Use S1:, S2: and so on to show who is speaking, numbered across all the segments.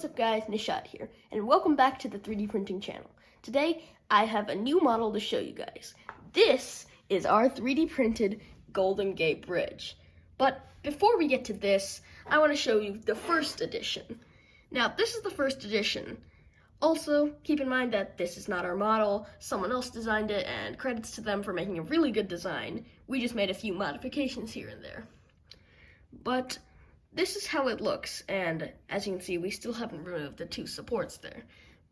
S1: what's up guys, Nishad here, and welcome back to the 3D printing channel. Today, I have a new model to show you guys. This is our 3D printed Golden Gate Bridge. But before we get to this, I want to show you the first edition. Now, this is the first edition. Also, keep in mind that this is not our model. Someone else designed it, and credits to them for making a really good design. We just made a few modifications here and there. But this is how it looks, and as you can see, we still haven't removed the two supports there.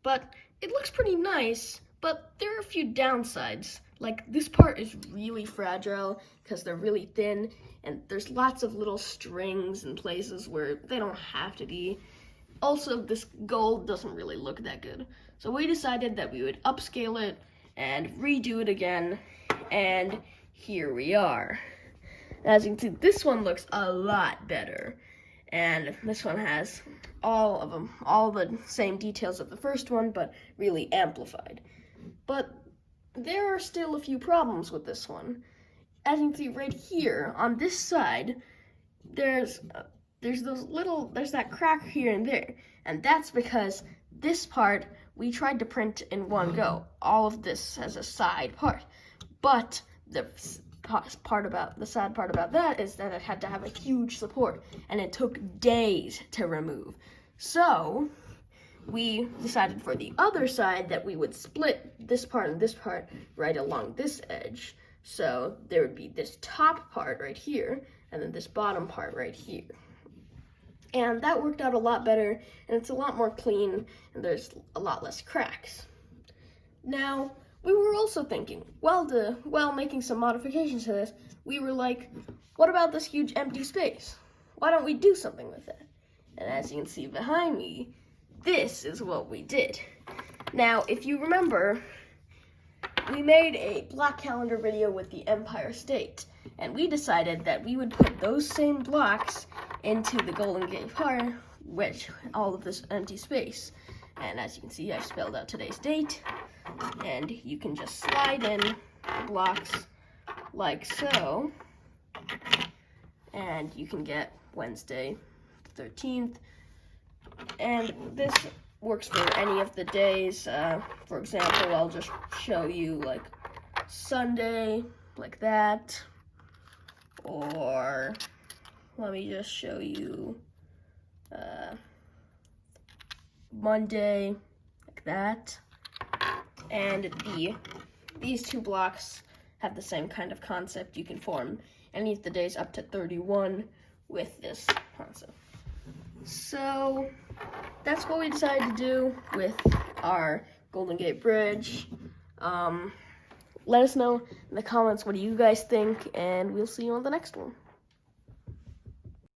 S1: But it looks pretty nice, but there are a few downsides. Like, this part is really fragile because they're really thin, and there's lots of little strings in places where they don't have to be. Also, this gold doesn't really look that good. So we decided that we would upscale it and redo it again, and here we are. As you can see, this one looks a lot better. And this one has all the same details of the first one, but really amplified. But there are still a few problems with this one. As you can see right here, on this side, there's that crack here and there. And that's because this part, we tried to print in one go. All of this as a side part. But the sad part about that is that it had to have a huge support, and it took days to remove. So we decided for the other side that we would split this part and this part right along this edge. So there would be this top part right here, and then this bottom part right here. And that worked out a lot better, and it's a lot more clean, and there's a lot less cracks. Now, we were also thinking, while making some modifications to this, we were like, what about this huge empty space? Why don't we do something with it? And as you can see behind me, this is what we did. Now, if you remember, we made a block calendar video with the Empire State, and we decided that we would put those same blocks into the Golden Gate part, which all of this empty space. And as you can see, I spelled out today's date. And you can just slide in blocks like so, and you can get Wednesday the 13th, and this works for any of the days. For example, I'll just show you like Sunday, like that, or let me just show you Monday, like that. And these two blocks have the same kind of concept. You can form any of the days up to 31 with this concept. So that's what we decided to do with our Golden Gate Bridge. Let us know in the comments what do you guys think, and we'll see you on the next one.